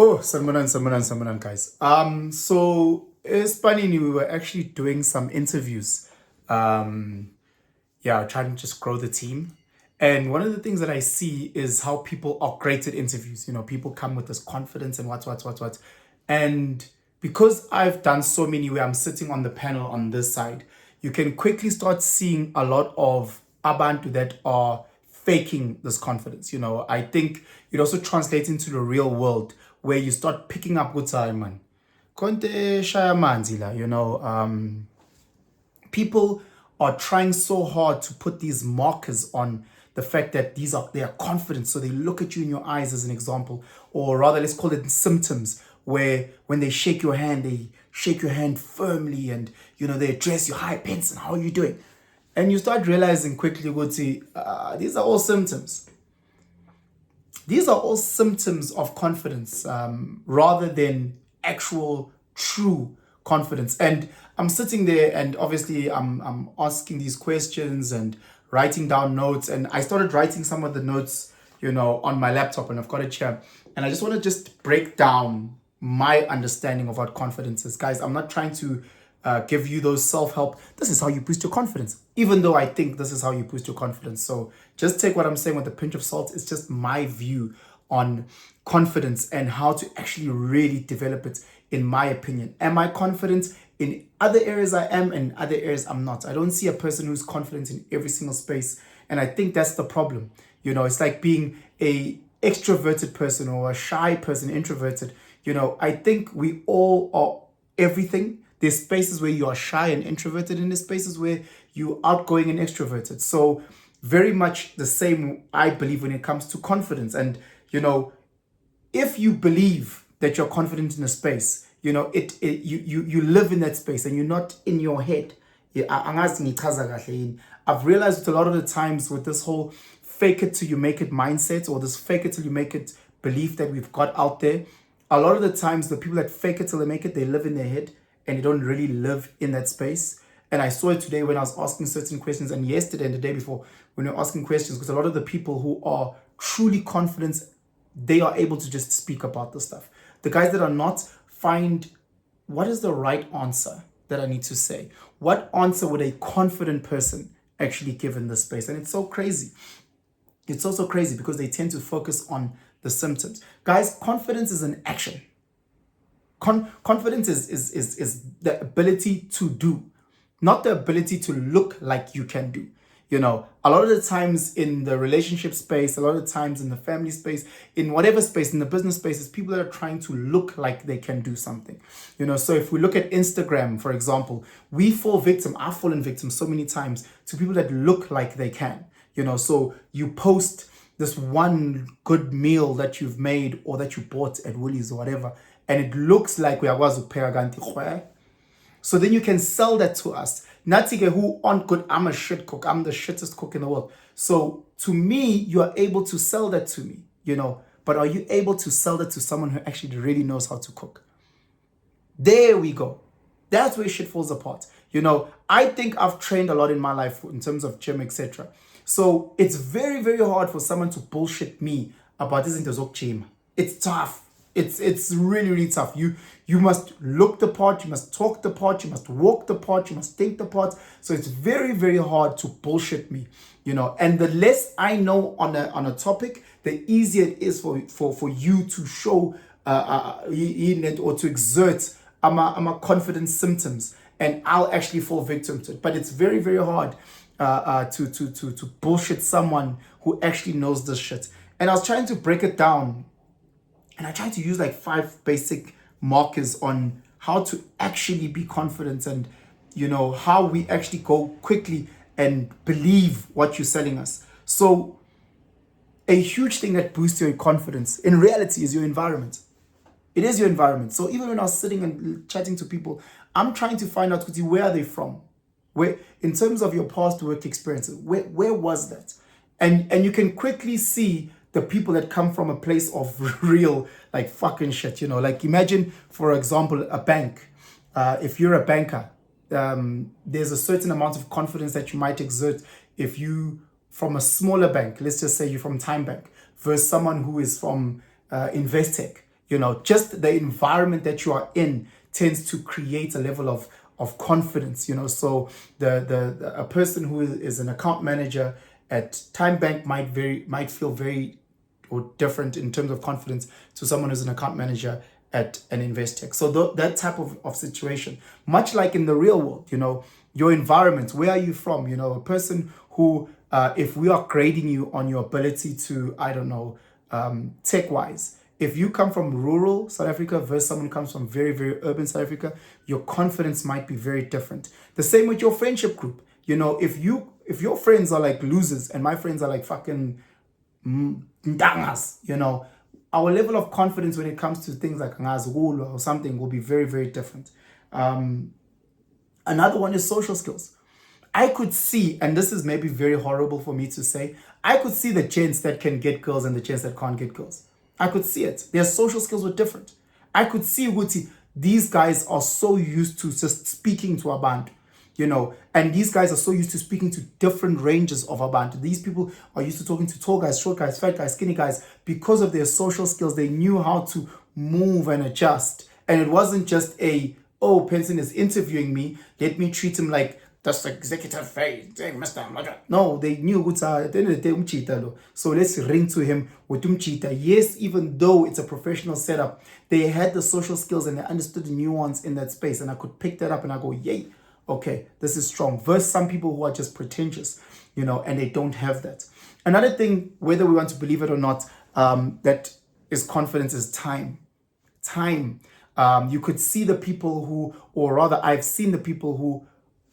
Oh, Samanan, guys. So Espanini, we were actually doing some interviews. Um, yeah, trying to just grow the team. And one of the things that I see is how people are great at interviews. You know, people come with this confidence and what. And because I've done so many where I'm sitting on the panel on this side, you can quickly start seeing a lot of abantu that are faking this confidence. You know, I think it also translates into the real world where you start picking up what's man. Konte shaya manzi la, you know, people are trying so hard to put these markers on the fact that they are confident, so they look at you in your eyes as an example, or rather let's call it symptoms, where when they shake your hand, they shake your hand firmly, and you know, they address you, hi Benson, how are you doing? And you start realizing quickly, these are all symptoms. These are all symptoms of confidence, rather than actual true confidence. And I'm sitting there, and obviously I'm asking these questions and writing down notes. And I started writing some of the notes, you know, on my laptop, and I've got it here. And I just want to just break down my understanding of what confidence is. Guys, I'm not trying to give you those self-help. This is how you boost your confidence, even though I think this is how you boost your confidence. So just take what I'm saying with a pinch of salt. It's just my view on confidence and how to actually really develop it, in my opinion. Am I confident? In other areas I am, and in other areas I'm not. I don't see a person who's confident in every single space. And I think that's the problem. You know, it's like being a extroverted person or a shy person, introverted. You know, I think we all are everything. There's spaces where you are shy and introverted, and there's spaces where you're outgoing and extroverted. So very much the same, I believe, when it comes to confidence. And, you know, if you believe that you're confident in a space, you know, you live in that space and you're not in your head. I've realized that a lot of the times with this whole fake it till you make it mindset, or this fake it till you make it belief that we've got out there, a lot of the times the people that fake it till they make it, they live in their head and they don't really live in that space. And I saw it today when I was asking certain questions, and yesterday and the day before when we were asking questions, because a lot of the people who are truly confident, they are able to just speak about this stuff. The guys that are not, find what is the right answer that I need to say. What answer would a confident person actually give in this space? And it's so crazy. It's also crazy because they tend to focus on the symptoms. Guys, confidence is an action. Confidence is the ability to do, not the ability to look like you can do. You know, a lot of the times in the relationship space, a lot of the times in the family space, in whatever space, in the business space, it's people that are trying to look like they can do something. You know, so if we look at Instagram, for example, we fall victim, I've fallen victim so many times to people that look like they can. You know, so you post this one good meal that you've made or that you bought at Woolies or whatever, and it looks like we are. So then you can sell that to us. Natige who on good, I'm a shit cook. I'm the shittest cook in the world. So to me, you are able to sell that to me, you know. But are you able to sell that to someone who actually really knows how to cook? There we go. That's where shit falls apart. You know, I think I've trained a lot in my life in terms of gym, etc. So it's very, very hard for someone to bullshit me about this into gym. It's tough. It's really, really tough. You must look the part, you must talk the part, you must walk the part, you must think the part. So it's very, very hard to bullshit me, you know. And the less I know on a topic, the easier it is for you to show or to exert I'm confidence symptoms, and I'll actually fall victim to it. But it's very, very hard to bullshit someone who actually knows this shit. And I was trying to break it down, and I tried to use like 5 basic markers on how to actually be confident, and, you know, how we actually go quickly and believe what you're selling us. So a huge thing that boosts your confidence in reality is your environment. It is your environment. So even when I was sitting and chatting to people, I'm trying to find out, where are they from? Where, in terms of your past work experiences, where was that? And you can quickly see the people that come from a place of real, like, fucking shit, you know. Like, imagine, for example, a bank. If you're a banker, there's a certain amount of confidence that you might exert if you, from a smaller bank, let's just say you're from Time Bank, versus someone who is from Investec. Just the environment that you are in tends to create a level of confidence. So a person who is an account manager at Time Bank might feel very or different in terms of confidence to someone who's an account manager at an Investec. So that type of situation, much like in the real world, your environment, where are you from? A person who, if we are grading you on your ability to, I don't know, tech-wise, if you come from rural South Africa versus someone who comes from very, very urban South Africa, your confidence might be very different. The same with your friendship group. If your friends are like losers and my friends are like fucking ndangas, our level of confidence when it comes to things like ngazulu or something will be very, very different. Another one is social skills. I could see, and this is maybe very horrible for me to say, I could see the gents that can get girls and the gents that can't get girls. I could see it. Their social skills were different. I could see these guys are so used to just speaking to abantu, and these guys are so used to speaking to different ranges of abantu. These people are used to talking to tall guys, short guys, fat guys, skinny guys. Because of their social skills, they knew how to move and adjust. And it wasn't just Penson is interviewing me, let me treat him like that's executive phase. No, they knew at the end of the day, so let's ring to him with umchita. Yes, even though it's a professional setup, they had the social skills and they understood the nuance in that space, and I could pick that up and I go, yay, okay, this is strong. Versus some people who are just pretentious, and they don't have that. Another thing, whether we want to believe it or not, that is confidence is time. You could see the people who, or rather I've seen the people who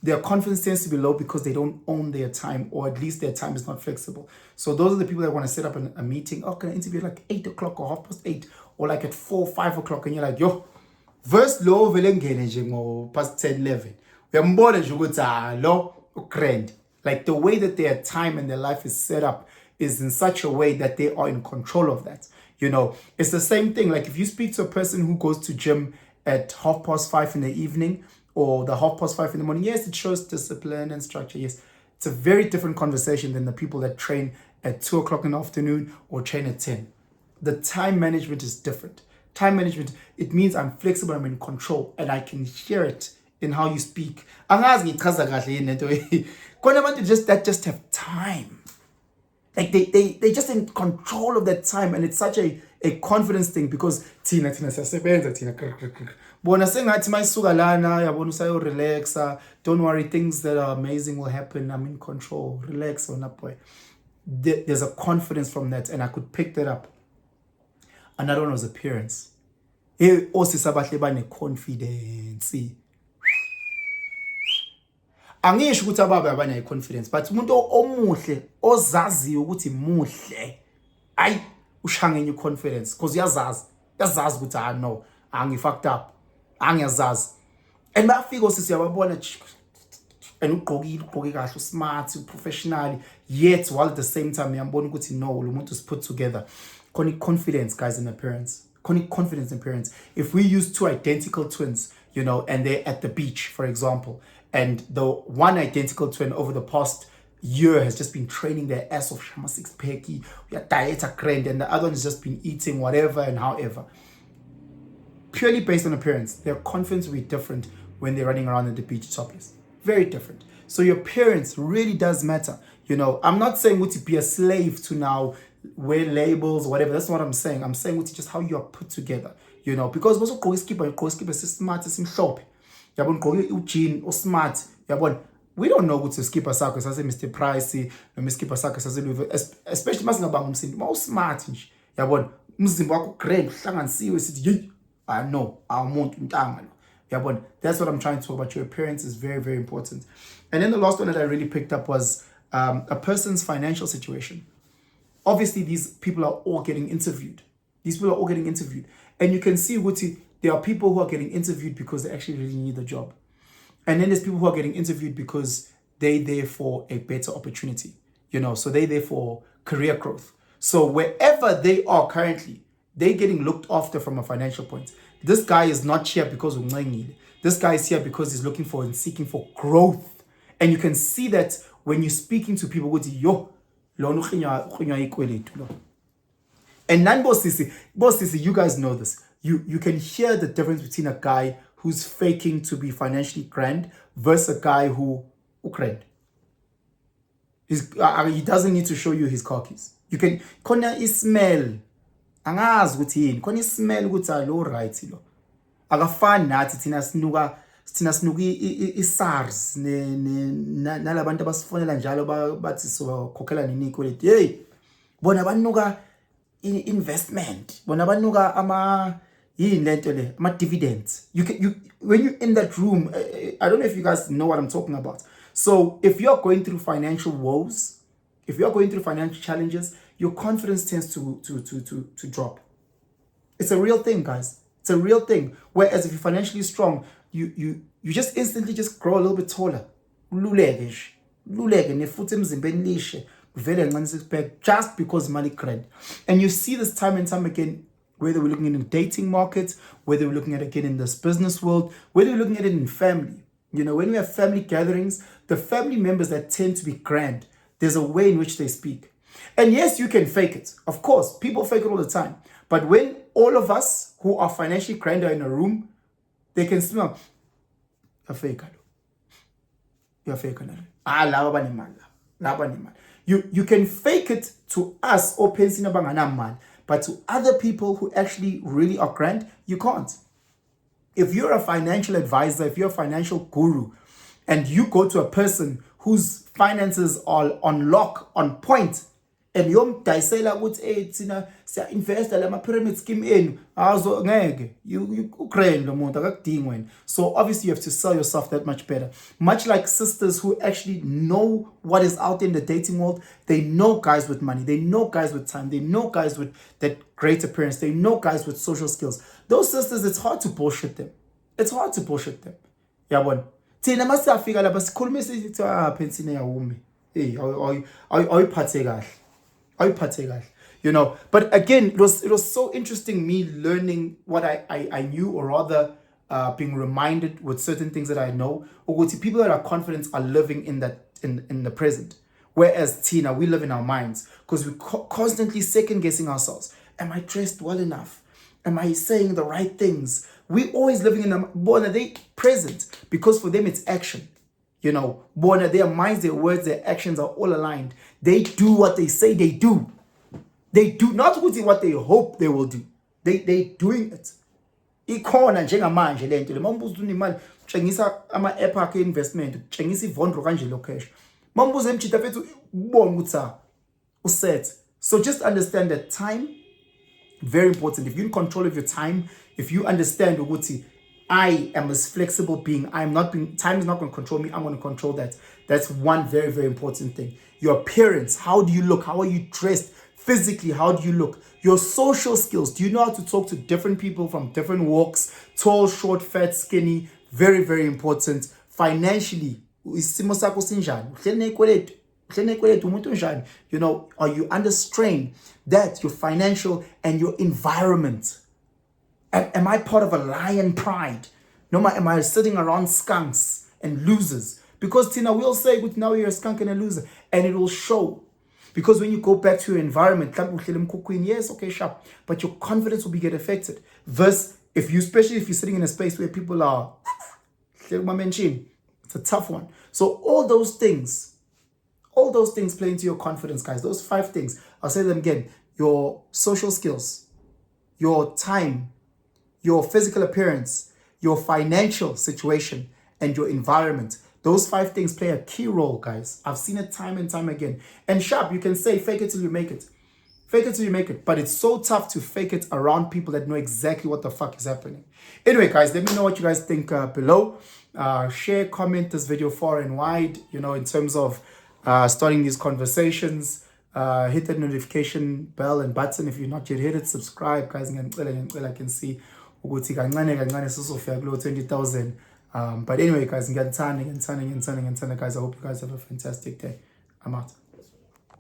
their confidence tends to be low because they don't own their time, or at least their time is not flexible. So those are the people that want to set up a meeting. Oh, can I interview like 8 o'clock or 8:30 or like at 4, 5 o'clock? And you're like, yo, verse low past 10, 11. Like the way that their time and their life is set up is in such a way that they are in control of that. It's the same thing. Like if you speak to a person who goes to gym at 5:30 in the evening or the 5:30 in the morning, yes, it shows discipline and structure. Yes, it's a very different conversation than the people that train at 2 o'clock in the afternoon or train at 10. The time management is different. Time management, it means I'm flexible, I'm in control, and I can hear it in how you speak. That just have time. Like they just in control of that time, and it's such a confidence thing because tina siyasebenza tina bona sengathi mayisuka lana yabona usayo-relaxa, don't worry, things that are amazing will happen, I'm in control, relax on that boy. There's a confidence from that, and I could pick that up. Another one was appearance. Osisi abahle bane-confidence. Angisho ukuthi ababe abanayo confidence, but umuntu omuhle ozaziyo ukuthi muhle ayi ushangenye confidence because yazazi ukuthi no, angifucked up, angiyazazi. And bafika osisi yababona and ugqoke kahle, smart, professional, yet while at the same time yambona ukuthi no, lo muntu is put together. Confidence, guys, in appearance. Confidence in appearance. If we use two identical twins, and they're at the beach, for example, and the one identical twin over the past year has just been training their ass off, shama six-packy, diet grand, and the other one has just been eating whatever and however. Purely based on appearance, their confidence will be different when they're running around at the beach topless. Very different. So your appearance really does matter. I'm not saying to be a slave to now wear labels or whatever. That's not what I'm saying. I'm saying just how you are put together. Because also goalkeeper is smart, is shop. Yabon ugene or smart. Yabon, we don't know what to skipper sakho sase Mr. Pricey, no skipper sakho sase Louis, especially masingabanga umsindi. More smart nje. Yabon, umzimba wakho great, hlanganisiwe sithi I know, awumuntu untanga lo. Yabon, that's what I'm trying to talk about. Your appearance is very, very important. And then the last one that I really picked up was a person's financial situation. Obviously, these people are all getting interviewed. And you can see there are people who are getting interviewed because they actually really need the job. And then there's people who are getting interviewed because they're there for a better opportunity. So they're there for career growth. So wherever they are currently, they're getting looked after from a financial point. This guy is not here because of money. This guy is here because he's looking for and seeking for growth. And you can see that when you're speaking to people with and And nan boss sisi, you guys know this. You can hear the difference between a guy who's faking to be financially grand versus a guy who grand. He doesn't need to show you his car keys. You can khona smell. Angazi ukuthi yini. Khona smell ukuthi lo right lo. Akafani nathi thina sinuka i-SARS nalabantu abasifonela njalo bathi sokhokhela nini ikweleti. Hey, bona banuka investment. Bona banuka yini lento le, ama dividends. When you're in that room, I don't know if you guys know what I'm talking about. So if you're going through financial woes, if you're going through financial challenges, your confidence tends to drop. It's a real thing, guys. It's a real thing. Whereas if you're financially strong, you just instantly just grow a little bit taller. Just because money credit. And you see this time and time again, whether we're looking at in dating markets, whether we're looking at again in this business world, whether we're looking at it in family. You know, when we have family gatherings, the family members that tend to be grand, there's a way in which they speak. And yes, you can fake it. Of course, people fake it all the time. But when all of us who are financially grand are in a room, they can smell. You're fake. You're fake. You can fake it to us or pensina bangana man, but to other people who actually really are grand, you can't. If you're a financial advisor, if you're a financial guru, and you go to a person whose finances are on lock, on point, and you daisela ukuthi invest la pyramid scheme in azo ngeke you ukraine lo muntu akakudingweni. So obviously you have to sell yourself that much better, much like sisters who actually know what is out there in the dating world. They know guys with money, they know guys with time, they know guys with that great appearance, they know guys with social skills. Those sisters, it's hard to bullshit them. It's hard to bullshit them. Yabona thina masiyafika lapha sikhulume sithi phensine yawumi hey ayiphathe kahle. You know, but again, it was so interesting me learning what I knew, or rather being reminded with certain things that I know. People that are confident are living in that in the present, whereas Tina, we live in our minds because we're constantly second guessing ourselves. Am I dressed well enough? Am I saying the right things? We always living in the born they present, because for them it's action. You know, born their minds, their words, their actions are all aligned. They do what they say they do. They do not what they hope they will do. They doing it. Ikhona njengamanje lento le mambuza unimali utshengisa ama app akhe investment utshengisa ivondro kanje lo cash. Mambuza emchita fethu ubone ukuthi uset. So just understand that time, very important. If you're in control of your time, if you understand ukuthi I am a flexible being. Time is not going to control me. I'm going to control that. That's one very, very important thing. Your appearance. How do you look? How are you dressed? Physically, how do you look? Your social skills. Do you know how to talk to different people from different walks? Tall, short, fat, skinny. Very, very important. Financially, you know, are you under strain? That your financial and your environment. Am I part of a lion pride? No, am I sitting around skunks and losers? Because Tina will say, "But now you're a skunk and a loser," and it will show. Because when you go back to your environment, yes, okay, sharp, but your confidence will get affected. Versus especially if you're sitting in a space where people are, it's a tough one. So all those things play into your confidence, guys. Those 5 things, I'll say them again: your social skills, your time, your physical appearance, your financial situation, and your environment. Those 5 things play a key role, guys. I've seen it time and time again. And sharp, you can say fake it till you make it. Fake it till you make it. But it's so tough to fake it around people that know exactly what the fuck is happening. Anyway, guys, let me know what you guys think below. Share, comment this video far and wide, you know, in terms of starting these conversations. Hit that notification bell and button if you're not yet hit it. Subscribe, guys. I can see 20,000. But anyway, guys, guys, I hope you guys have a fantastic day. I'm out.